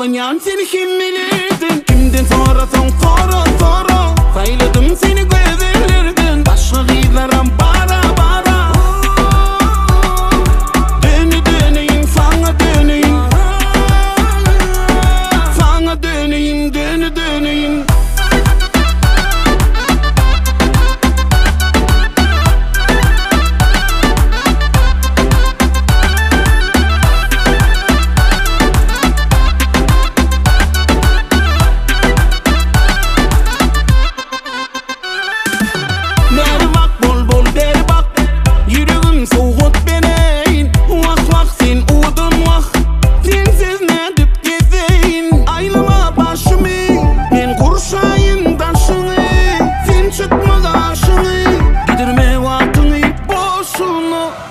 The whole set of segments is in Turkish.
Galanyan seni kim bilirdin? Kimden sorasan sora sora. Sayladım seni gözlerden. Başka giylerim bara bara. Döneyim sana döneyim. Sana döneyim döneyim.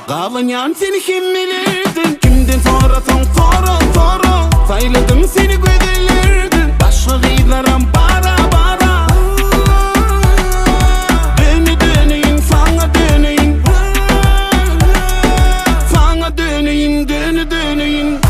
Galanyan seni kim bilirdin? Kimden sorasan sora sora. Sayladım seni gözlerden. Başka giylerim bara bara. Döneyim sana döneyim. Sana döneyim döneyim.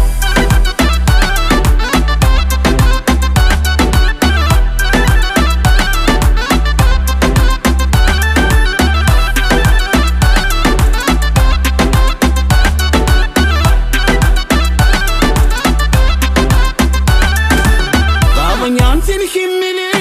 Galanyan seni kim bilir?